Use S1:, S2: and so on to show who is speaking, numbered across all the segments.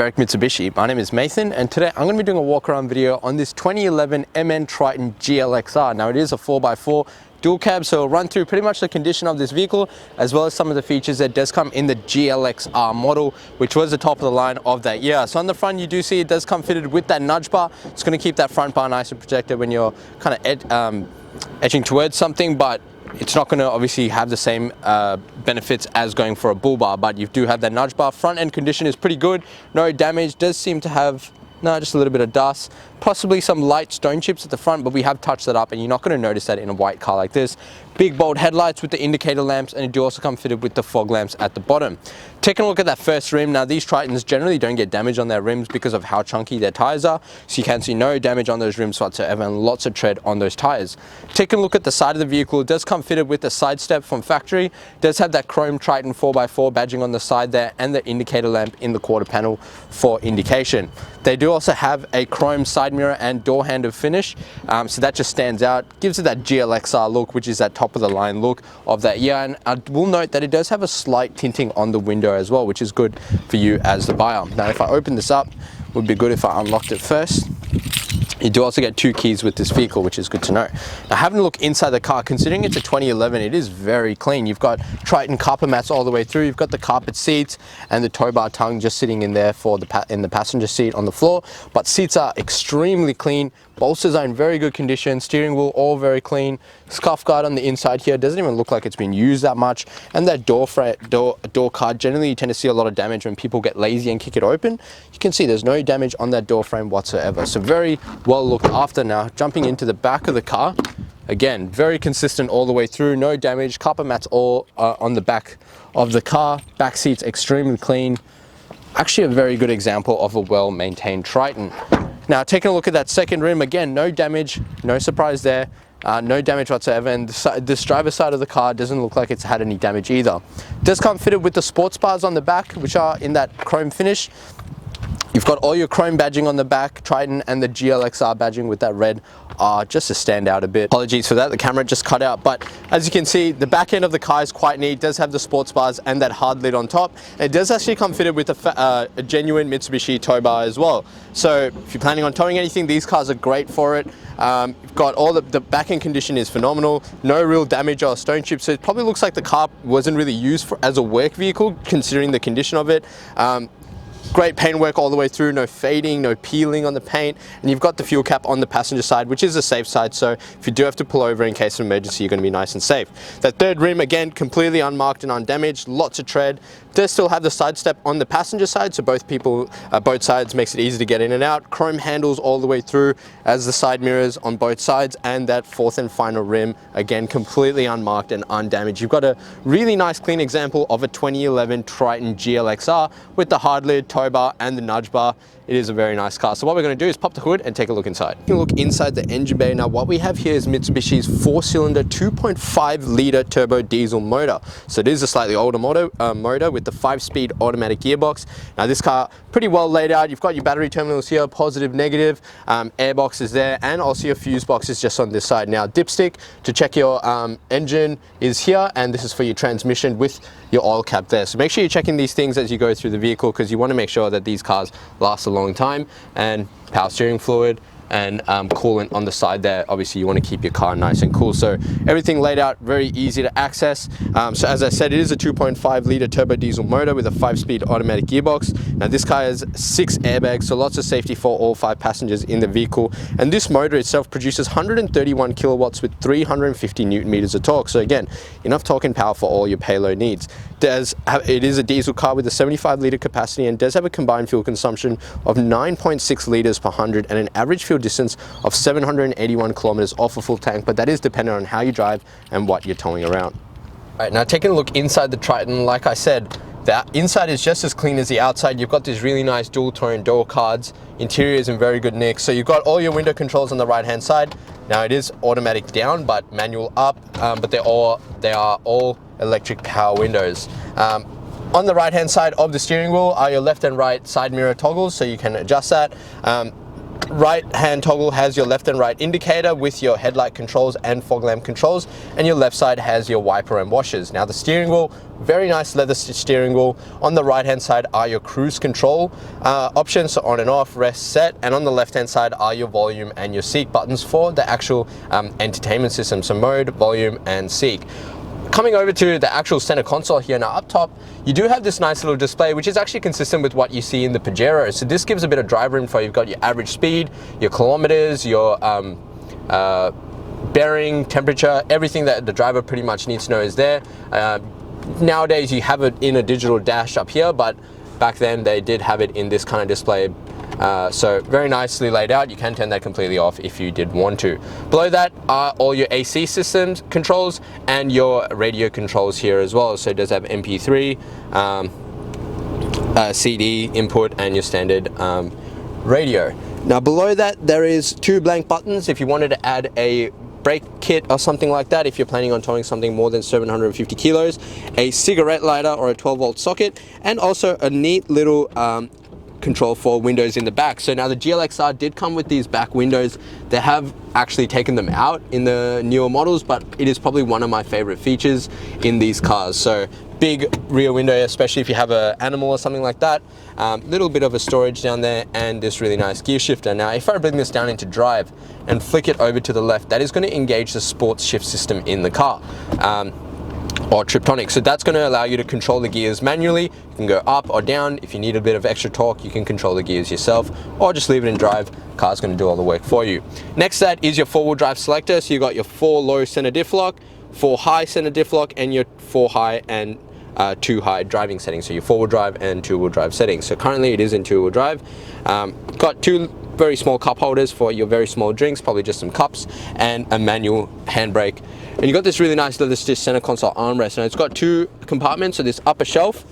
S1: Derek Mitsubishi. My name is Nathan, and today I'm going to be doing a walk around video on this 2011 MN Triton GLX-R. Now it is a 4x4 dual cab, so I'll run through pretty much the condition of this vehicle as well as some of the features that does come in the GLX-R model, which was the top of the line of that year. So on the front you do see it does come fitted with that nudge bar. It's going to keep that front bar nice and protected when you're kind of edging towards something, but it's not going to obviously have the same benefits as going for a bull bar, but you do have that nudge bar. Front end condition is pretty good, no damage. Does seem to have just a little bit of dust, possibly some light stone chips at the front, but we have touched that up and you're not going to notice that in a white car like this. Big bold headlights with the indicator lamps, and it do also come fitted with the fog lamps at the bottom. Taking a look at that first rim, now these Tritons generally don't get damage on their rims because of how chunky their tires are, so you can see no damage on those rims whatsoever and lots of tread on those tires. Taking a look at the side of the vehicle, it does come fitted with the side step from factory. It does have that chrome Triton 4x4 badging on the side there and the indicator lamp in the quarter panel for indication. They do also have a chrome side mirror and door handle finish, so that just stands out, gives it that GLX-R look, which is that top of the line look of that year. And I will note that it does have a slight tinting on the window as well, which is good for you as the buyer. Now if I open this up, it would be good if I unlocked it first. You do also get 2 keys with this vehicle, which is good to know. Now having a look inside the car, considering it's a 2011, it is very clean. You've got Triton carpet mats all the way through. You've got the carpet seats and the tow bar tongue just sitting in there for in the passenger seat on the floor. But seats are extremely clean. Bolsters are in very good condition. Steering wheel all very clean. Scuff guard on the inside here doesn't even look like it's been used that much. And that door card, generally you tend to see a lot of damage when people get lazy and kick it open. You can see there's no damage on that door frame whatsoever. So very well looked after. Now jumping into the back of the car, again very consistent all the way through, no damage. Carpet mats all on the back of the car. Back seats extremely clean. Actually a very good example of a well-maintained Triton. Now taking a look at that second rim, again no damage, no surprise there, no damage whatsoever, and this driver's side of the car doesn't look like it's had any damage either. It does come fitted with the sports bars on the back, which are in that chrome finish. You've got all your chrome badging on the back, Triton and the GLX-R badging with that red just to stand out a bit. Apologies for that, the camera just cut out, but as you can see, the back end of the car is quite neat. It does have the sports bars and that hard lid on top. And it does actually come fitted with a genuine Mitsubishi tow bar as well. So if you're planning on towing anything, these cars are great for it. You've got all the back end condition is phenomenal, no real damage or stone chips, so it probably looks like the car wasn't really used as a work vehicle considering the condition of it. Great paintwork all the way through, no fading, no peeling on the paint, and you've got the fuel cap on the passenger side, which is a safe side, so if you do have to pull over in case of emergency, you're going to be nice and safe. That third rim, again, completely unmarked and undamaged, lots of tread. Does still have the side step on the passenger side, so both sides makes it easy to get in and out. Chrome handles all the way through as the side mirrors on both sides, and that fourth and final rim, again, completely unmarked and undamaged. You've got a really nice clean example of a 2011 Triton GLX-R with the hard lid, tow bar and the nudge bar. It is a very nice car. So what we're going to do is pop the hood and take a look inside. You can look inside the engine bay. Now what we have here is Mitsubishi's 4-cylinder 2.5 litre turbo diesel motor. So it is a slightly older motor with the 5-speed automatic gearbox. Now this car pretty well laid out. You've got your battery terminals here, positive, negative, air box is there, and also your fuse box is just on this side. Now dipstick to check your engine is here, and this is for your transmission with your oil cap there. So make sure you're checking these things as you go through the vehicle, because you want to make sure that these cars last a long time. And power steering fluid and coolant on the side there. Obviously you want to keep your car nice and cool, so everything laid out very easy to access. So as I said, it is a 2.5 litre turbo diesel motor with a 5-speed automatic gearbox. Now this car has 6 airbags, so lots of safety for all 5 passengers in the vehicle, and this motor itself produces 131 kilowatts with 350 newton meters of torque. So again, enough torque and power for all your payload needs. It is a diesel car with a 75 litre capacity and does have a combined fuel consumption of 9.6 litres per 100 and an average fuel distance of 781 kilometers off a full tank, but that is dependent on how you drive and what you're towing around. All right, now taking a look inside the Triton, like I said, the inside is just as clean as the outside. You've got these really nice dual tone door cards. Interior is in very good nick. So you've got all your window controls on the right hand side. Now it is automatic down, but manual up, but they are all electric power windows. On the right hand side of the steering wheel are your left and right side mirror toggles, so you can adjust that. right hand toggle has your left and right indicator with your headlight controls and fog lamp controls, and your left side has your wiper and washers. Now the steering wheel, very nice leather steering wheel. On the right hand side are your cruise control options, so on and off, rest, set, and on the left hand side are your volume and your seek buttons for the actual entertainment system, so mode, volume, and seek. Coming over to the actual center console here, now up top you do have this nice little display which is actually consistent with what you see in the Pajero. So this gives a bit of driver info. You've got your average speed, your kilometers, your bearing, temperature, everything that the driver pretty much needs to know is there. Nowadays you have it in a digital dash up here, but back then they did have it in this kind of display. So very nicely laid out. You can turn that completely off if you did want to. Below that are all your AC systems controls and your radio controls here as well. So it does have MP3, CD input, and your standard radio. Now below that there is two blank buttons if you wanted to add a brake kit or something like that, if you're planning on towing something more than 750 kilos, a cigarette lighter or a 12-volt socket, and also a neat little control for windows in the back. So now the GLX-R did come with these back windows. They have actually taken them out in the newer models, but it is probably one of my favorite features in these cars. So big rear window, especially if you have an animal or something like that. Little bit of a storage down there, and this really nice gear shifter. Now if I bring this down into drive and flick it over to the left, that is going to engage the sports shift system in the car. Or Triptonic. So that's going to allow you to control the gears manually. You can go up or down. If you need a bit of extra torque, you can control the gears yourself, or just leave it in drive. Car's going to do all the work for you. Next to that is your four-wheel drive selector. So you've got your 4 low center diff lock, 4 high center diff lock, and your 4 high and 2 high driving settings. So your 4-wheel drive and 2-wheel drive settings. So currently it is in 2-wheel drive. Got 2 very small cup holders for your very small drinks, probably just some cups, and a manual handbrake. And you got this really nice leather stitch center console armrest. Now it's got 2 compartments, so this upper shelf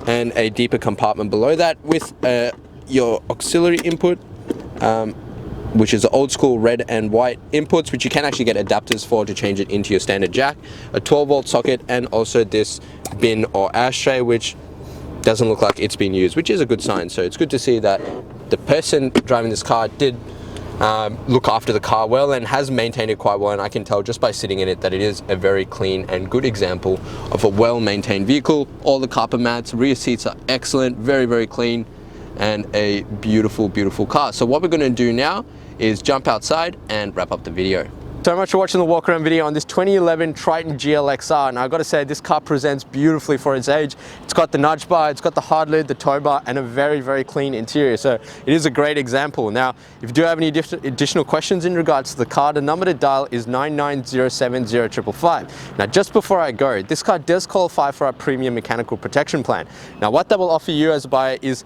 S1: and a deeper compartment below that with your auxiliary input, which is the old school red and white inputs, which you can actually get adapters for to change it into your standard jack, a 12-volt socket, and also this bin or ashtray, which doesn't look like it's been used, which is a good sign. So it's good to see that the person driving this car did look after the car well and has maintained it quite well, and I can tell just by sitting in it that it is a very clean and good example of a well-maintained vehicle. All the carpet mats, rear seats are excellent, very, very clean, and a beautiful, beautiful car. So what we're going to do now is jump outside and wrap up the video. So much for watching the walk around video on this 2011 Triton GLX-R. Now I've got to say, this car presents beautifully for its age. It's got the nudge bar, it's got the hard lid, the tow bar, and a very, very clean interior. So it is a great example. Now, if you do have any additional questions in regards to the car, the number to dial is 99070555. Now, just before I go, this car does qualify for our premium mechanical protection plan. Now, what that will offer you as a buyer is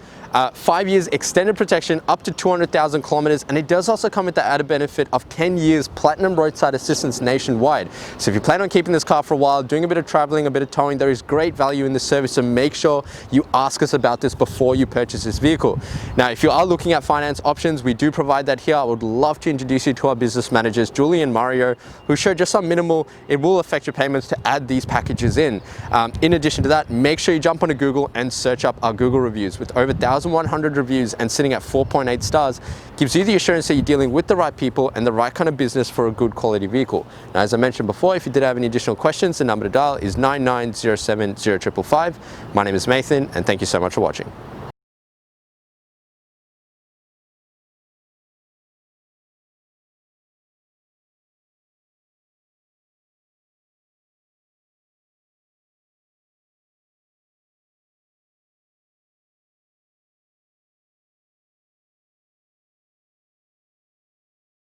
S1: 5 years extended protection up to 200,000 kilometers, and it does also come with the added benefit of 10 years platinum roadside assistance nationwide. So if you plan on keeping this car for a while, doing a bit of traveling, a bit of towing, there is great value in this service, so make sure you ask us about this before you purchase this vehicle. Now, if you are looking at finance options, we do provide that here. I would love to introduce you to our business managers, Julie and Mario, who show just some minimal, it will affect your payments to add these packages in. In addition to that, make sure you jump onto Google and search up our Google reviews. With over 1,100 reviews and sitting at 4.8 stars, gives you the assurance that you're dealing with the right people and the right kind of business for a good quality vehicle. Now, as I mentioned before, if you did have any additional questions, the number to dial is 99070555. My name is Nathan, and thank you so much for watching.